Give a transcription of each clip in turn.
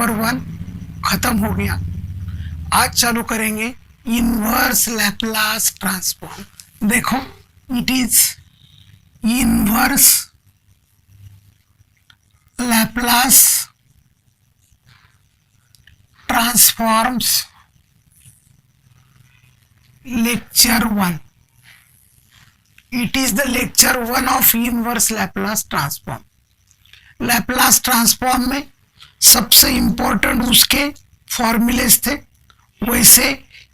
Number 1 खत्म हो गया। आज चालू करेंगे इनवर्स लैप्लास ट्रांसफॉर्म। देखो, it is inverse Laplace transforms lecture 1। It is the lecture 1 of inverse Laplace transform. Laplace transform में सबसे इंपॉर्टेंट उसके फॉर्मूलेस थे, वैसे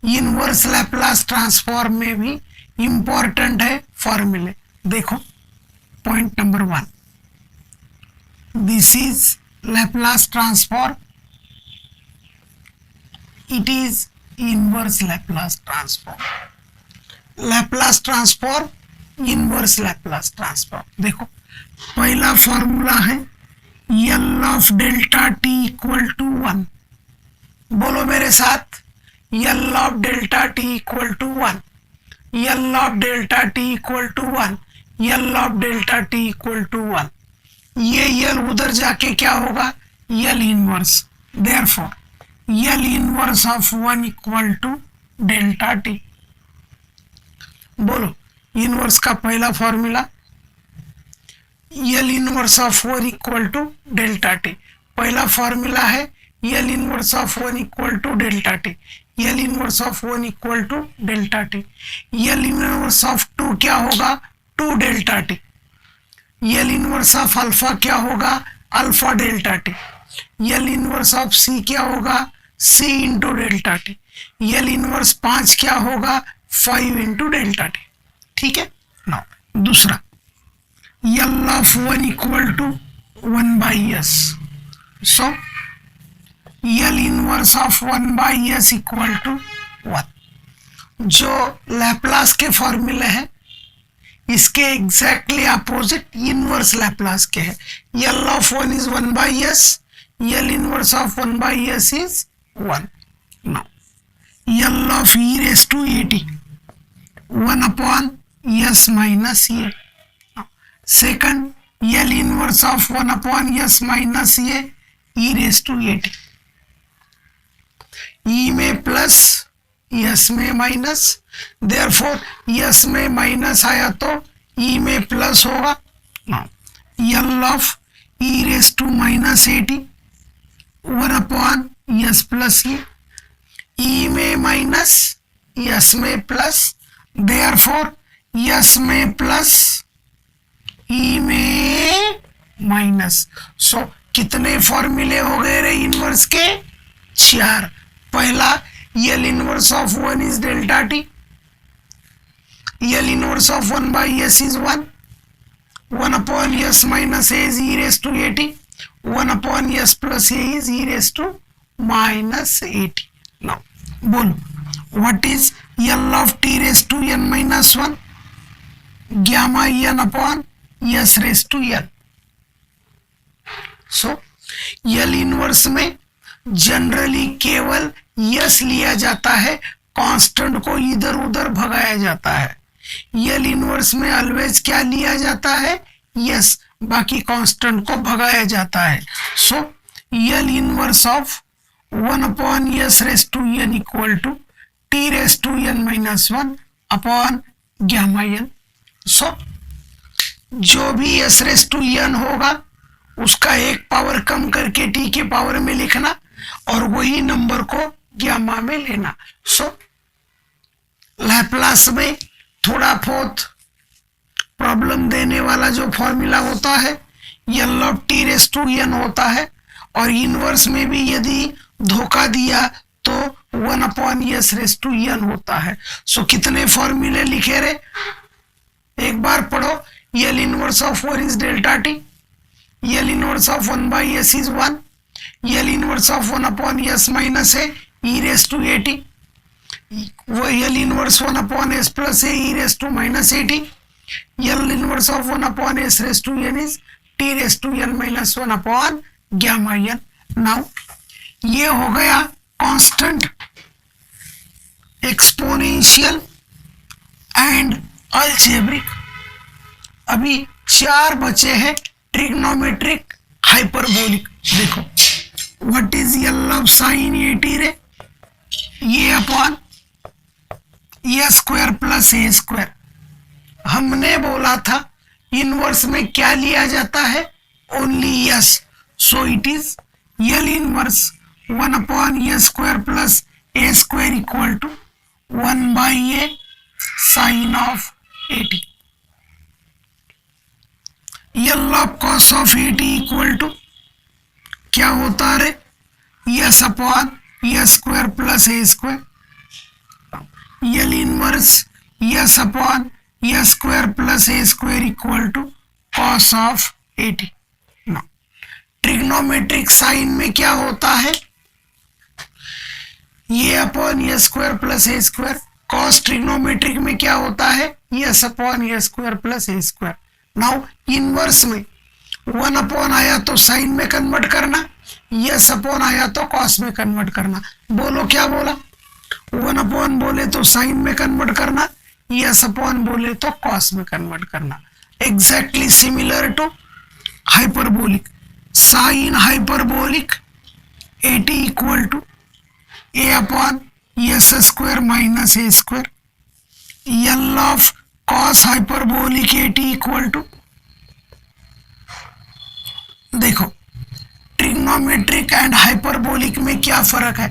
इनवर्स लैप्लास ट्रांसफॉर्म में भी इंपॉर्टेंट है फॉर्मूले। देखो, point number 1, this is Laplace transform, it is inverse Laplace transform. Laplace transform, inverse Laplace transform. देखो, पहला फॉर्मूला है L of delta t equal to 1। बोलो मेरे साथ, L of delta t equal to 1, L of delta t equal to 1, L of delta t equal to 1। ये L उधर जाके क्या होगा? L inverse. Therefore L inverse of 1 equal to delta t. बोलो, inverse का पहला formula L inverse of 1 equal to delta t. पहला formula है L inverse of 1 equal to delta T. L inverse of 1 equal to delta T. L inverse of 2 क्या होगा? 2 delta T. L inverse of alpha क्या होगा? Alpha delta T. L inverse of C क्या होगा? C into delta T. L inverse 5 क्या होगा? 5 into delta T. ठीक है ना। दूसरा, L of 1 equal to 1 by S. So, L inverse of 1 by S equal to 1। जो लैप्लास के फॉर्मूले हैं, इसके एग्जैक्टली अपोजिट इनवर्स लैप्लास के हैं। L of 1 is 1 by S, L inverse of 1 by S is 1। Now, L of e raised to at 1 upon S minus a। Second, L inverse of 1 upon S minus a e raise to at। E में plus, S में minus, therefore S में minus आया तो E में plus होगा। L of e raise to minus 80 1 upon S plus a. E में minus, S में plus, therefore S में प्लस, E में माइनस। सो कितने फॉर्मूले हो गए रे इनवर्स के? 4। पहला, L inverse of 1 is delta T. L inverse of 1 by S is 1। 1 upon S minus A is e raise to 80। 1 upon S plus A is e raise to minus 80। Now बोलो, what is L of t raise to n minus 1? Gamma n upon S raise to n। So L inverse में generally केवल S लिया जाता है, constant को इधर उधर भगाया जाता है। L इनवर्स में ऑलवेज क्या लिया जाता है? S, बाकी कांस्टेंट को भगाया जाता है। So L inverse of 1 upon S raise to n equal to t raise to n minus 1 upon gamma n। So जो भी S रेस टू n होगा उसका एक पावर कम करके t के पावर में लिखना और वही नंबर को गामा में लेना। सो लैप्लास में थोड़ा बहुत प्रॉब्लम देने वाला जो फॉर्मूला होता है L of t raise to n होता है, और इनवर्स में भी यदि धोखा दिया तो 1 upon S raise to n होता है। सो कितने फॉर्मूले लिखे रे? एक बार पढ़ो। L inverse of 4 is delta T. L inverse of 1 by S is 1। L inverse of 1 upon S minus a e raise to 80। वो L inverse 1 upon S plus a e raise to minus 80। L inverse of 1 upon S raise to n is t raise to n minus 1 upon gamma n। Now ये हो गया constant, exponential and algebraic. अभी 4 बचे हैं trigonometric, hyperbolic. देखो, what is L of sine 80 रे? ये upon A square plus a square. हमने बोला था इनवर्स में क्या लिया जाता है? Only s. So it is L inverse 1 upon A square plus a square equal to 1 by a sine of 80। L of cos of 80 equal to क्या होता है? S upon A square plus a square. L inverse S upon A square plus a square equal to cos of 80। Trigonometric sine में क्या होता है? A upon A square plus a square. Cos trigonometric में क्या होता है? S upon A square plus a square. Now inverse में 1 upon आया तो साइन में कन्वर्ट करना, एस अपॉन आया तो कॉस में कन्वर्ट करना। बोलो क्या बोला? 1 अपॉन बोले तो साइन में कन्वर्ट करना, एस अपॉन बोले तो कॉस में कन्वर्ट करना। Exactly similar to hyperbolic. Sine hyperbolic 80 equal to a upon s square minus A square. L of cos hyperbolic 80 equal to, देखो ट्रिग्नोमेट्रिक एंड हाइपरबोलिक में क्या फर्क है?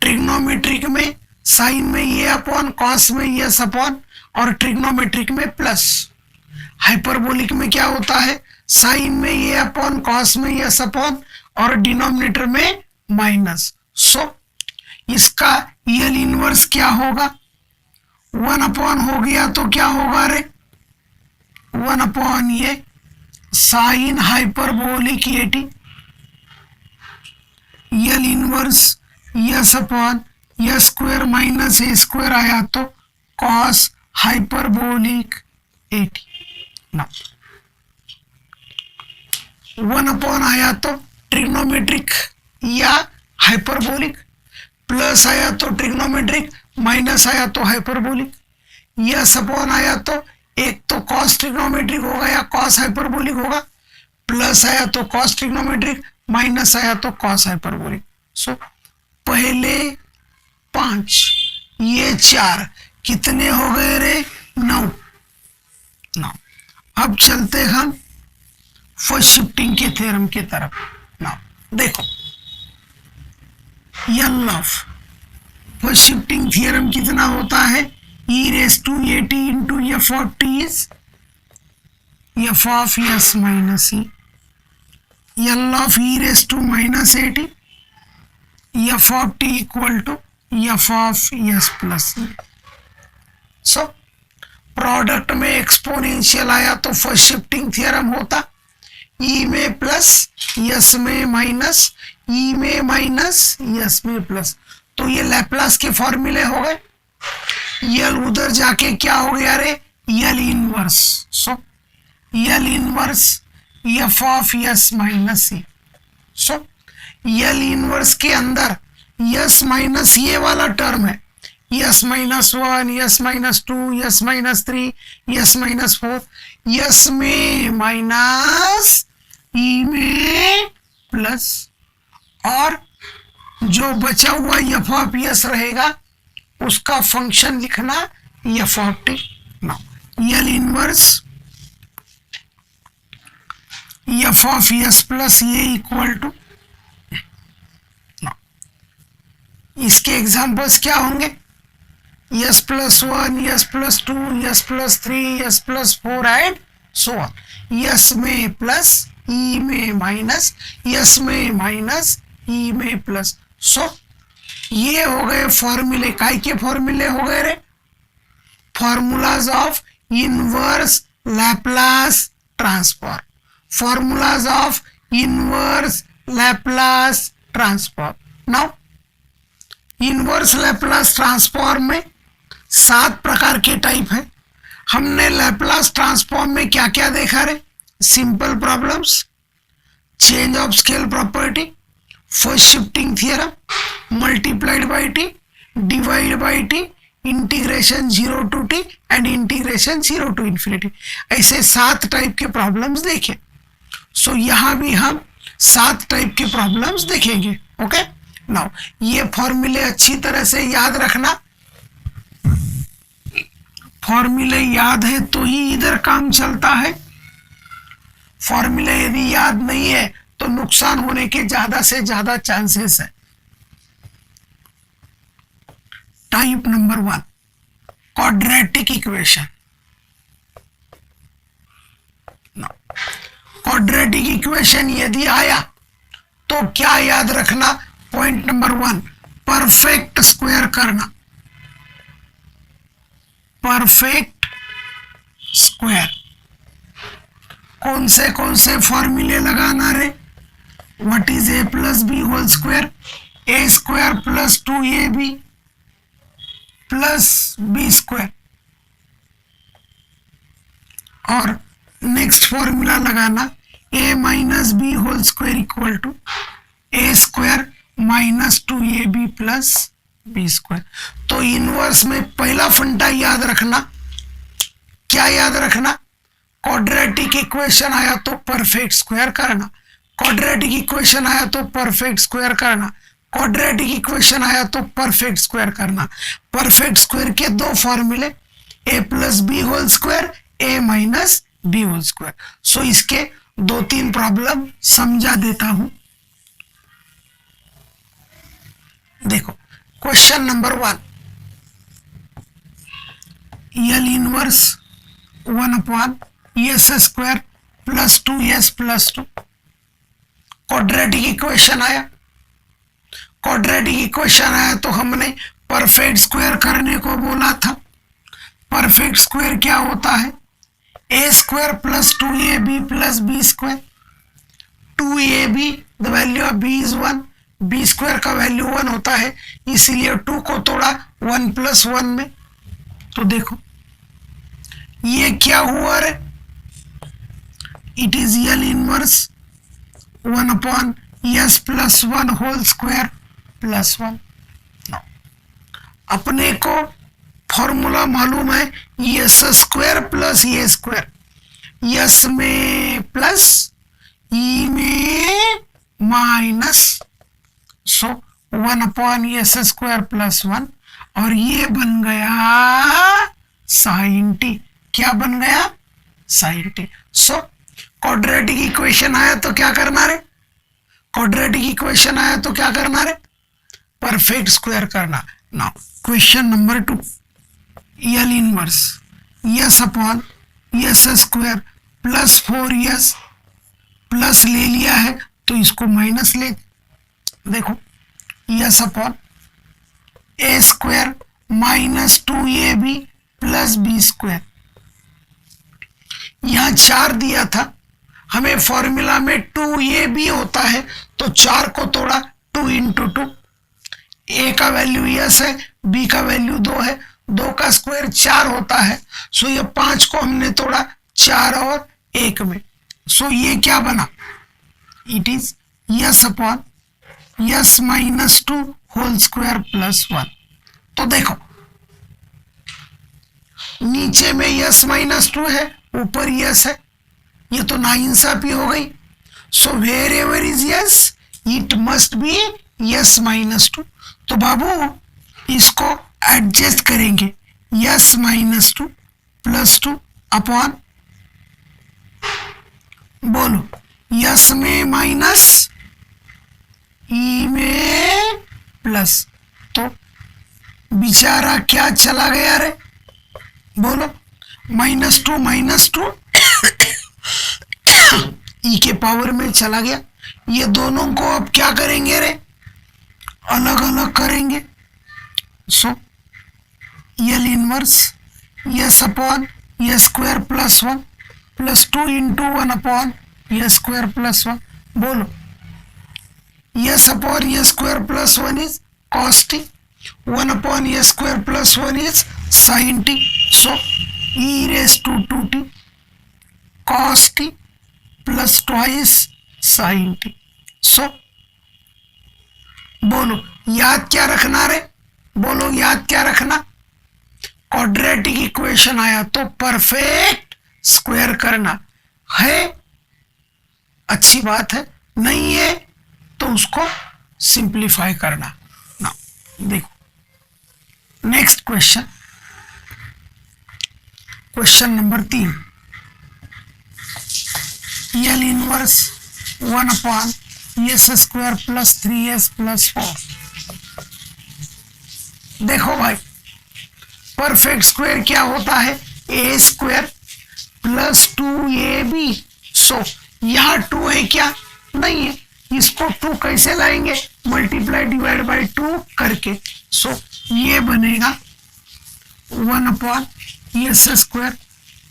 ट्रिग्नोमेट्रिक में साइन में ए अपॉन, कॉस में एस अपॉन और trigonometric में प्लस। हाइपरबोलिक में क्या होता है? साइन में ए अपॉन, कॉस में एस अपॉन और डिनोमिनेटर में माइनस। सो इसका एल इनवर्स क्या होगा? 1 अपॉन हो गया तो क्या होगा रे? 1 अपॉन ये sine hyperbolic 80। L inverse S upon ए स्क्वायर माइनस ए स्क्वायर आया तो कॉस हाइपरबोलिक 80। ना 1 अपॉन आया तो ट्रिग्नोमेट्रिक या हाइपरबोलिक, प्लस आया तो ट्रिग्नोमेट्रिक, माइनस आया तो हाइपरबोलिक। एस अपॉन आया तो एक तो कॉस ट्रिग्नोमेट्रिक होगा या कॉस हाइपरबोलिक होगा, प्लस आया तो कॉस ट्रिग्नोमेट्रिक, माइनस आया तो कॉस हाइपरबोलिक। सो पहले 5 ये 4 कितने हो गए रे? 9। अब चलते हम फर्स्ट शिफ्टिंग के थ्योरम की तरफ। नाउ देखो L of first shifting theorem कितना होता है? e raised to 80 into f of t is f of s minus e। L of e raised to minus 80 f of t equal to f of s plus e। So product में exponential आया तो first shifting theorem होता e में plus s में minus, e में minus s में plus. तो ये लैप्लास के फॉर्मूले हो गए। यल उधर जाके क्या हो गया रे? L inverse. So L inverse F of S minus C. So L inverse के अंदर एस माइनस ये वाला टर्म है, S minus 1, S minus 2, S minus 3, S minus 4, S में माइनस, ई में प्लस, और जो बचा हुआ एफ ऑफ एस रहेगा उसका फंक्शन लिखना F of T. L inverse F of S plus ये इक्वल टू, इसके एग्जांपल्स क्या होंगे? S plus 1, S plus 2, S plus 3, S plus 4 and so on. S में प्लस, ई में माइनस, एस में माइनस, ई में प्लस। सो ये हो गए फॉर्मूले। काय के फॉर्मूले हो गए रे? Formulas of inverse Laplace transform. Formulas of inverse Laplace transform. Now inverse Laplace transform में 7 प्रकार के टाइप है। हमने लैप्लास ट्रांसफॉर्म में क्या क्या देखा रे? Simple problems, change of scale property, first shifting theorem, multiplied by t, divide by t, integration 0 to t and integration 0 to infinity. ऐसे 7 टाइप के प्रॉब्लम्स देखे। सो यहाँ भी हम 7 टाइप की प्रॉब्लम्स देखेंगे। ओके, नाउ ये फॉर्मूले अच्छी तरह से याद रखना। फॉर्मूले याद है तो ही इधर काम चलता है। फॉर्मूले यदि याद नहीं है तो नुकसान होने के ज्यादा से ज्यादा चांसेस है। Type number 1, quadratic equation. Quadratic equation यदि आया तो क्या याद रखना? पॉइंट नंबर 1, परफेक्ट स्क्वायर करना। परफेक्ट स्क्वायर कौन से फॉर्मूले लगाना रे? What is a plus B whole square? A square plus 2ab plus B square. और नेक्स्ट फॉर्मूला लगाना a minus B whole square equal to a square minus 2ab plus B square. तो inverse में पहला फंडा याद रखना। क्या याद रखना? क्वाड्रेटिक इक्वेशन आया तो परफेक्ट स्क्वायर करना। क्वाड्रेटिक इक्वेशन आया तो परफेक्ट स्क्वायर करना। क्वाड्रेटिक इक्वेशन आया तो परफेक्ट स्क्वायर करना। परफेक्ट स्क्वायर के दो फॉर्मूले, a plus B whole square, a minus B whole square. So इसके 2-3 प्रॉब्लम समझा देता हूं। देखो, question number 1, L inverse 1/s square plus 2s plus 2। Quadratic equation आया। क्वाड्रेटिक इक्वेशन आया तो हमने परफेक्ट स्क्वायर करने को बोला था। परफेक्ट स्क्वायर क्या होता है? a square plus 2ab plus B square. 2ab the value of b is 1, b square का वैल्यू 1 होता है, इसीलिए 2 को तोड़ा 1 प्लस 1 में। तो देखो ये क्या हुआ रे? It is L inverse 1/s plus 1 whole square plus 1। अपने को फॉर्मूला मालूम है, s square plus a square, s में प्लस, ई में माइनस, सो 1/s स्क्वायर प्लस 1, और ये बन गया साइन टी। क्या बन गया? Sine T. So quadratic equation आया तो क्या करना रे? क्वाड्रेटिक इक्वेशन आया तो क्या करना रे? परफेक्ट स्क्वायर करना। Now question number 2, L inverse S upon S square plus 4s, plus ले लिया है तो इसको माइनस ले। देखो, यस अपॉन ए square minus 2ab plus B square. यहां 4 दिया था, हमें फॉर्मूला में 2ab होता है तो 4 को तोड़ा 2 इंटू 2। ए का वैल्यू यस है, बी का वैल्यू 2 है, 2 का स्क्वायर 4 होता है। सो ये 5 को हमने तोड़ा 4 और 1 में। सो ये क्या बना? It is s upon s minus 2 whole square plus 1। तो देखो, नीचे में यस माइनस 2 है, ऊपर यस है, ये तो नाइंसाफी हो गई। So wherever is s it must be s minus 2। तो बाबू इसको एडजस्ट करेंगे, यस माइनस 2 प्लस 2 अपॉन, बोलो, यस में माइनस, ई में प्लस। तो बेचारा क्या चला गया रे? बोलो, -2 ई के पावर में चला गया। ये दोनों को अब क्या करेंगे रे? अलग अलग करेंगे। So L inverse S upon S square plus 1 plus 2 into 1 upon S square plus 1। बोलो, S upon S square plus 1 is cos T, 1 upon S square plus 1 is sine T. So E raise to 2t cos t plus twice sine T. So बोलो, याद क्या रखना रे? बोलो, याद क्या रखना? क्वाड्रेटिक इक्वेशन आया तो परफेक्ट स्क्वायर करना है। अच्छी बात है, नहीं है तो उसको सिंप्लीफाई करना ना। देखो next question, question number 3, L inverse 1/s² + 3s + 4। देखो भाई, परफेक्ट स्क्वायर क्या होता है? a² + 2ab। सो यहाँ 2 है क्या? नहीं है। इसको 2 कैसे लाएंगे? मल्टीप्लाई डिवाइड बाय 2 करके। सो ये बनेगा 1/s²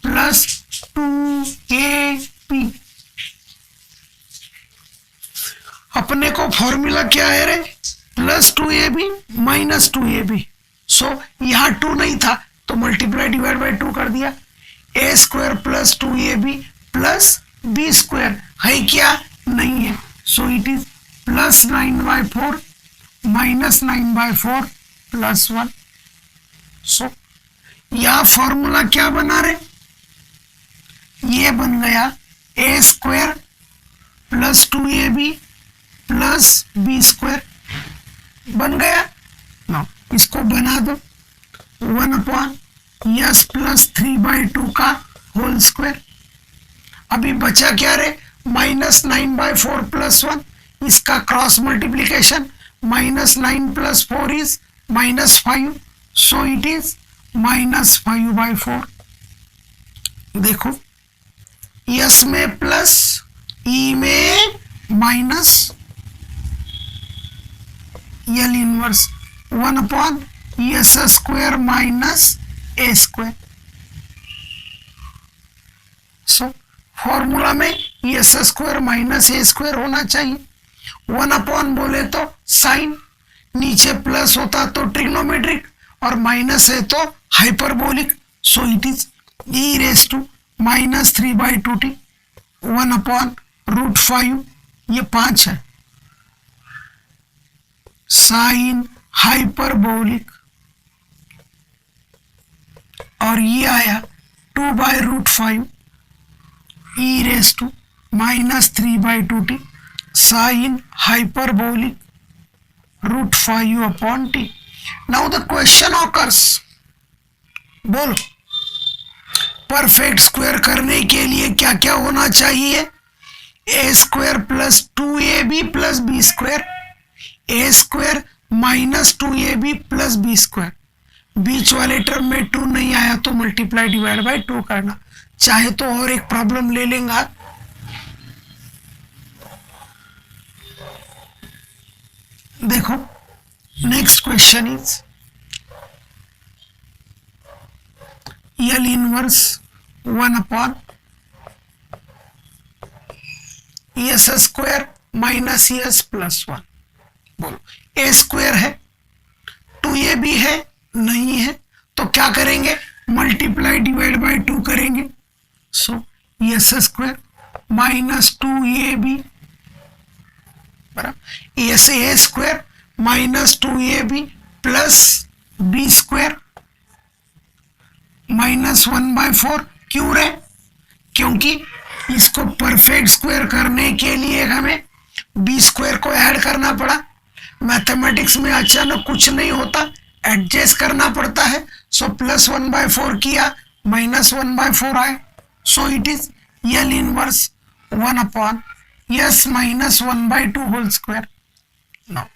+ 2ab। अपने को फॉर्मूला क्या है रे? +2ab - 2ab। सो यहाँ 2 नहीं था तो मल्टीप्लाई डिवाइड बाय 2 कर दिया। a² + 2ab + b² है क्या? नहीं है। सो इट इज +9/4 - 9/4 + 1। सो यह फॉर्मूला क्या बना रहे? ये बन गया a² + 2ab + b² बन गया ना। इसको बना दो 1/s + 3/2 का होल स्क्वायर। अभी बचा क्या रे? -9/4 + 1। इसका cross multiplication, -9 + 4 is -5। So it is -5/4। देखो, यस में प्लस, ई में minus, L inverse 1/s² - a²। So formula में s² - a² होना चाहिए। 1/ बोले तो साइन, नीचे प्लस होता तो ट्रिग्नोमेट्रिक, और माइनस है तो hyperbolic. So it is e⁻³ -3/2t 1/√5। ये 5 है। साइन हाइपरबोलिक, और ये आया 2/√5 e⁻³ -3/2t sine hyperbolic √5/t। Now the question occurs, बोलो परफेक्ट स्क्वायर करने के लिए क्या क्या होना चाहिए? a² + 2ab + b², a² - 2ab + b²। बीच वाले टर्म में 2 नहीं आया तो मल्टीप्लाई डिवाइड बाय 2 करना। चाहे तो और एक प्रॉब्लम ले लेंगे। देखो next question is L inverse 1/s² - s + 1। बोलो, a² है, 2ab है, नहीं है तो क्या करेंगे? मल्टीप्लाई डिवाइड बाय 2 करेंगे। सो s² - 2ab बराबर a² - 2ab + b² -1/4। क्यों रे? क्योंकि इसको परफेक्ट स्क्वायर करने के लिए हमें b² को ऐड करना पड़ा। मैथमेटिक्स में अचानक कुछ नहीं होता, एडजस्ट करना पड़ता है। सो +1/4 किया, -1/4 आए। So it is L inverse 1/s - 1/2 whole square. No,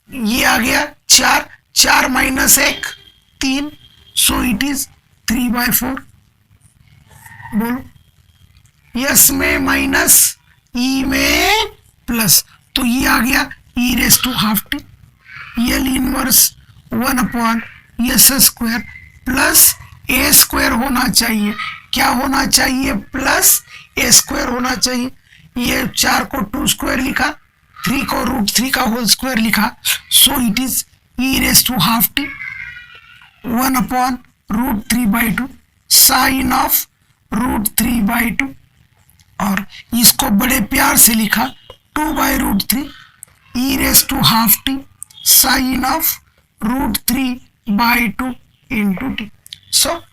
ये आ गया 4, 4 - 1 3। So it is 3/4। बोलो, यस में माइनस, ई में प्लस, तो ये आ गया e⁻²t। L inverse 1/s² + a² होना चाहिए। क्या होना चाहिए? +a² होना चाहिए। ये 4 को 2² लिखा, 3 को √3 का होल स्क्वायर लिखा। So it is e⁻²t 1/√3/2 sine of √3/2, और इसको बड़े प्यार से लिखा 2/√3 e⁻² sine of √3/2 into t। So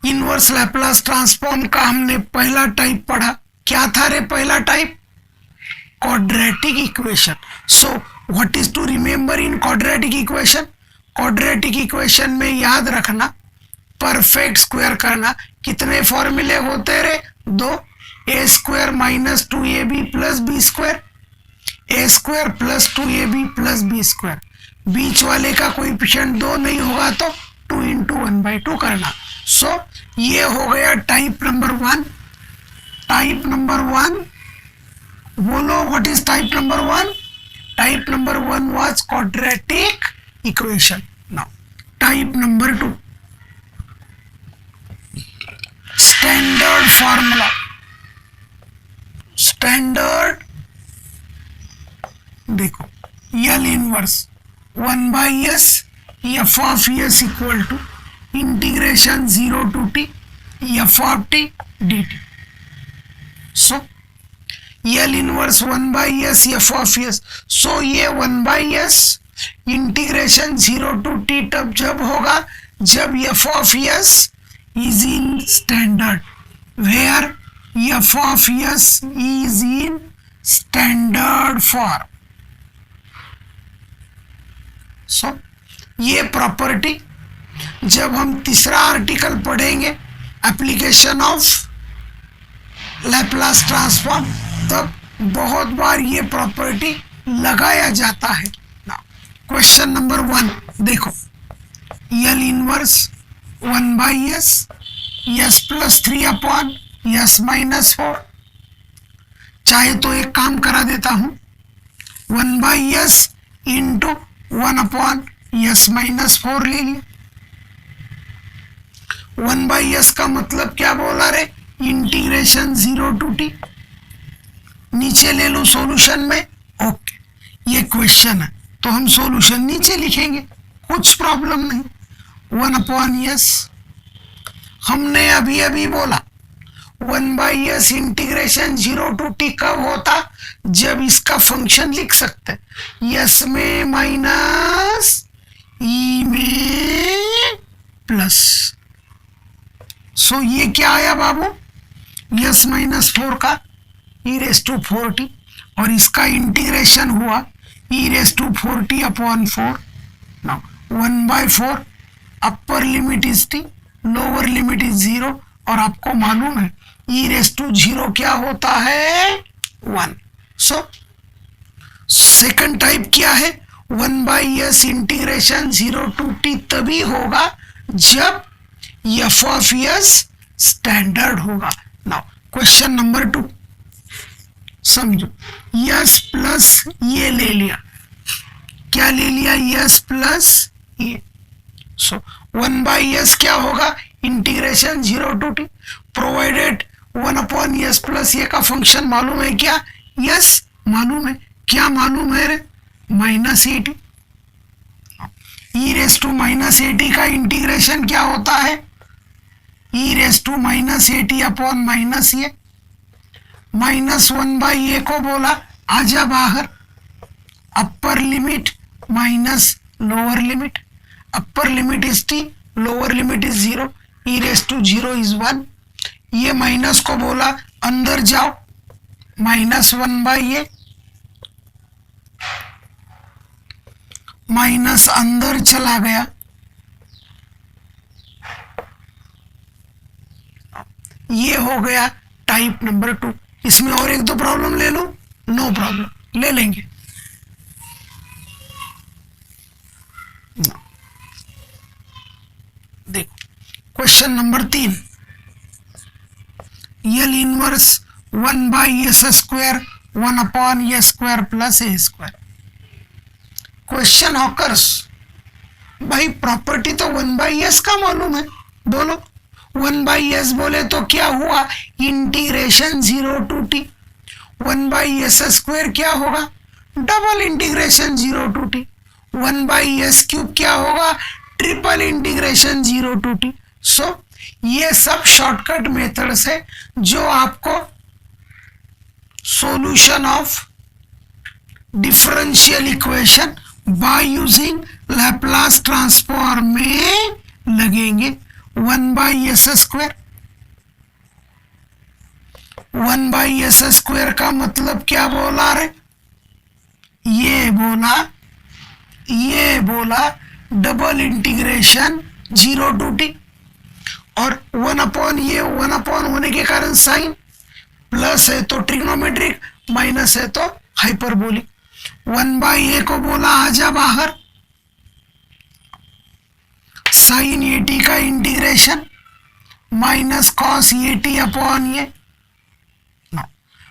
inverse Laplace transform का हमने पहला टाइप पढ़ा, क्या था रे पहला type? Quadratic equation. So what is to remember in quadratic equation? Quadratic equation में याद रखना, परफेक्ट स्क्वायर करना. कितने फॉर्मूले होते रे? दो. A square minus 2ab plus B square, A square plus 2ab plus B square. बीच वाले का कोएफिशिएंट 2 नहीं होगा तो 2 इंटू 1/2 करना. सो ये हो गया टाइप नंबर 1. टाइप नंबर 1, बोलो what is type number 1? Type number 1 was quadratic equation. Now type number 2, standard formula. Standard देखो, L inverse 1/s f of s equal to integration 0 to t f of t dt. So L inverse 1/s f of s. So ये 1/s integration 0 to t तब जब होगा जब f of s is in standard, where f of s is in standard form. सो ये property जब हम तीसरा article पढ़ेंगे, एप्लीकेशन ऑफ लैप्लास ट्रांसफॉर्म, तब बहुत बार ये प्रॉपर्टी लगाया जाता है. क्वेश्चन नंबर 1 देखो, L inverse 1/s s plus 3 upon s minus 4. चाहे तो एक काम करा देता हूं, 1/s into 1 upon s minus 4 ले लिया. 1/s का मतलब क्या बोला रे? Integration 0 to t. नीचे ले लो सॉल्यूशन में. ओके, ये क्वेश्चन है तो हम सॉल्यूशन नीचे लिखेंगे, कुछ प्रॉब्लम नहीं. 1 अपॉन s, हमने अभी अभी बोला 1/s इंटीग्रेशन 0 to t कब होता? जब इसका फंक्शन लिख सकते, s में माइनस e में प्लस. सो ये क्या आया बाबू? s माइनस 4 का e रेस टू 4t, और इसका इंटीग्रेशन हुआ e raise to 4t upon 4. Now 1/4, upper limit is t, lower limit is 0, और आपको मालूम है e रेस टू 0 क्या होता है? 1. सो सेकंड टाइप क्या है? 1/s इंटीग्रेशन 0 to t तभी होगा जब f of s स्टैंडर्ड होगा. नाउ क्वेश्चन नंबर 2 समझो, s प्लस ये ले लिया. क्या ले लिया? s प्लस ये. सो 1/s क्या होगा? Integration 0 to t, provided 1 upon s plus ये का फंक्शन मालूम है क्या? s मालूम है. क्या मालूम है रे? Minus 80. e raise to minus 80 का इंटीग्रेशन क्या होता है? e raise to minus 80 upon minus a. Minus 1/a को बोला आजा बाहर, upper limit minus lower limit, upper limit is t, lower limit is 0, e raise to 0 is 1. ये minus को बोला अंदर जाओ, माइनस 1/a, माइनस अंदर चला गया. ये हो गया टाइप नंबर 2. इसमें और एक दो प्रॉब्लम ले लो, नो प्रॉब्लम, ले लेंगे. देखो question number 3, L inverse 1/s square 1 upon s square plus a square. Question occurs, भाई प्रॉपर्टी तो 1/s का मालूम है, बोलो 1/s बोले तो क्या हुआ? Integration 0 to t. 1/s square क्या होगा? Double integration 0 to t. 1/s cube क्या होगा? Triple integration 0 to t. सो ये सब शॉर्टकट मेथड्स है जो आपको solution of differential equation by using Laplace transform में लगेंगे. 1/s स्क्वायर 1/s² का मतलब क्या बोला रे? ये बोला डबल इंटीग्रेशन 0 to t, और 1/1 होने के कारण साइन, प्लस है तो ट्रिग्नोमेट्रिक, माइनस है तो हाइपरबोलिक। 1/a को बोला आजा बाहर, साइन AT का integration minus cos AT upon ये।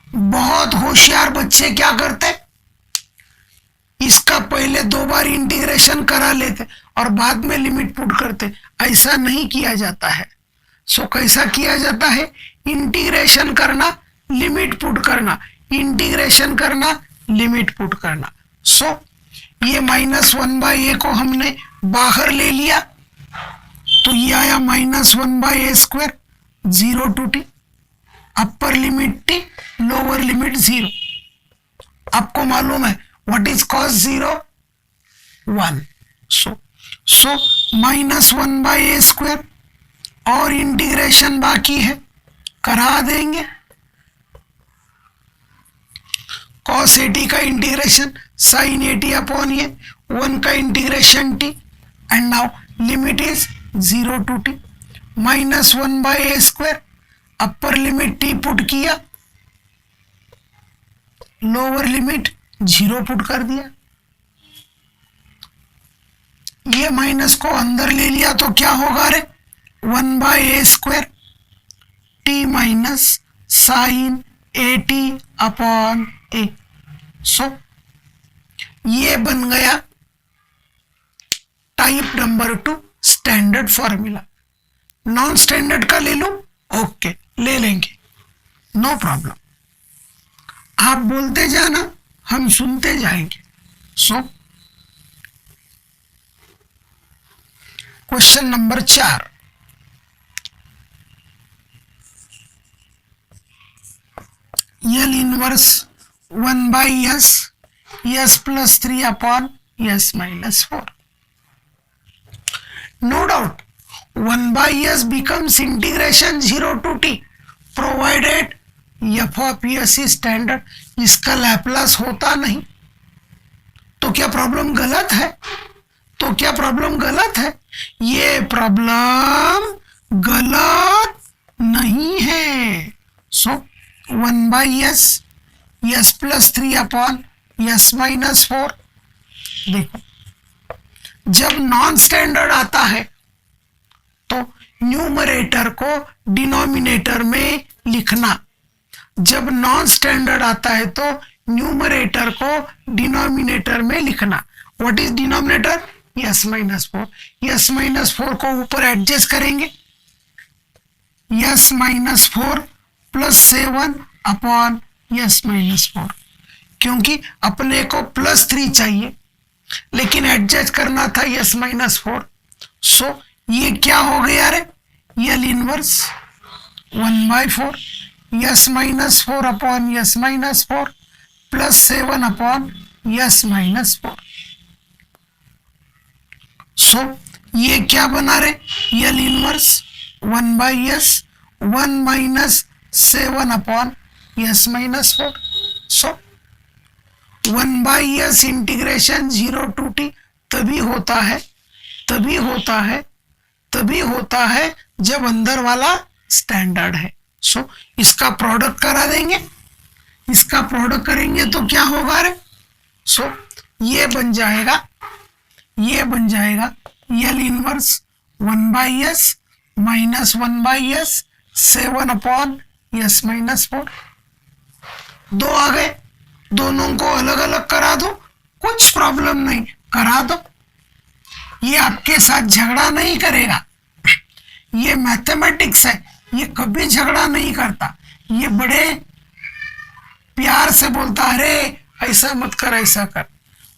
बहुत होशियार बच्चे क्या करते, इसका पहले 2 बार इंटीग्रेशन करा लेते और बाद में लिमिट पुट करते। ऐसा नहीं किया जाता है। सो कैसा किया जाता है? इंटीग्रेशन करना, लिमिट पुट करना, इंटीग्रेशन करना, लिमिट पुट करना। सो ये -1/a को हमने बाहर ले लिया, तो ये आया -1/a², 0 to t, upper limit t, lower limit 0। आपको मालूम है what is cos 0? 1। So -1/a², और इंटीग्रेशन बाकी है, करा देंगे। cos AT का इंटीग्रेशन sin AT अपॉन ये 1 का integration t, and now limit is 0 to t। -1/a², upper limit t put किया, लोअर लिमिट 0 पुट कर दिया। ये माइनस को अंदर ले लिया तो क्या होगा रे? 1/a² t minus sine AT upon a। So ये बन गया type number 2 standard formula. Non standard का ले लो, ओके ले लेंगे, नो प्रॉब्लम। आप बोलते जाना, हम सुनते जाएंगे। So question number 4, L inverse 1/s, s plus 3 upon s minus 4. No doubt 1/s becomes integration 0 to t provided f of s is standard। इसका लैपलास होता नहीं तो क्या प्रॉब्लम गलत है? ये प्रॉब्लम गलत नहीं है। सो 1/s, s plus 3 upon s minus 4। देखो जब नॉन स्टैंडर्ड आता है तो न्यूमरेटर को डिनोमिनेटर में लिखना, जब नॉन स्टैंडर्ड आता है तो न्यूमरेटर को डिनोमिनेटर में लिखना। What is denominator? s minus 4। s minus 4 को ऊपर एडजस्ट करेंगे, s minus 4 plus 7 upon s minus 4, क्योंकि अपने को +3 चाहिए लेकिन एडजस्ट करना था s minus 4। सो ये क्या हो गया रे? L inverse 1/4 s minus 4 upon s minus 4 plus 7 upon s minus 4। सो ये क्या बना रे? L inverse 1/s 1 minus 7 upon s minus 4। So 1/s integration 0 to t तभी होता है जब अंदर वाला स्टैंडर्ड है। सो इसका प्रोडक्ट करा देंगे, इसका प्रोडक्ट करेंगे तो क्या होगा रे? सो ये बन जाएगा L inverse 1/s minus 1/s 7 upon s minus 4। दो आ गए, दोनों को अलग अलग करा दो, कुछ प्रॉब्लम नहीं, करा दो। ये आपके साथ झगड़ा नहीं करेगा, ये मैथमेटिक्स है, ये कभी झगड़ा नहीं करता, ये बड़े प्यार से बोलता है अरे ऐसा मत कर, ऐसा कर।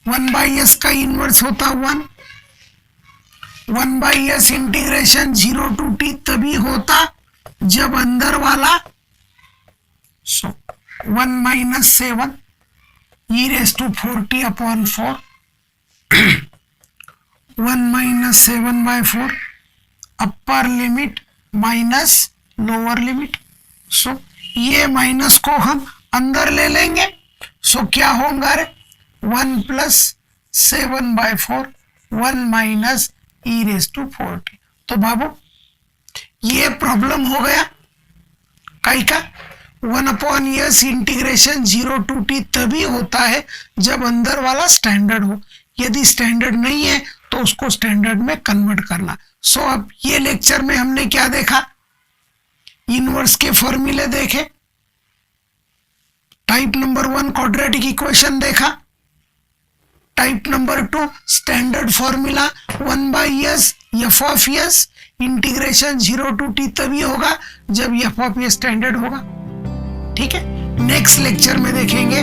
1/s का इनवर्स होता 1, 1/s इंटीग्रेशन 0 to t तभी होता जब अंदर वाला 1 minus 7 e raised to 4t upon 4 1 minus 7/4 upper limit minus lower limit. So ये माइनस को हम अंदर ले लेंगे, सो क्या होगा रे 1 प्लस 7/4 1 माइनस e⁴t। तो बाबू ये प्रॉब्लम हो गया कई का 1/s इंटीग्रेशन 0 to t तभी होता है जब अंदर वाला स्टैंडर्ड हो, यदि स्टैंडर्ड नहीं है तो उसको स्टैंडर्ड में कन्वर्ट करना। सो अब ये लेक्चर में हमने क्या देखा, इनवर्स के फॉर्मूले देखे, टाइप नंबर 1 क्वाड्रेटिक इक्वेशन देखा, type number 2 standard formula 1/s f(s) integration 0 to t तभी होगा जब f(s) स्टैंडर्ड होगा। ठीक है, नेक्स्ट लेक्चर में देखेंगे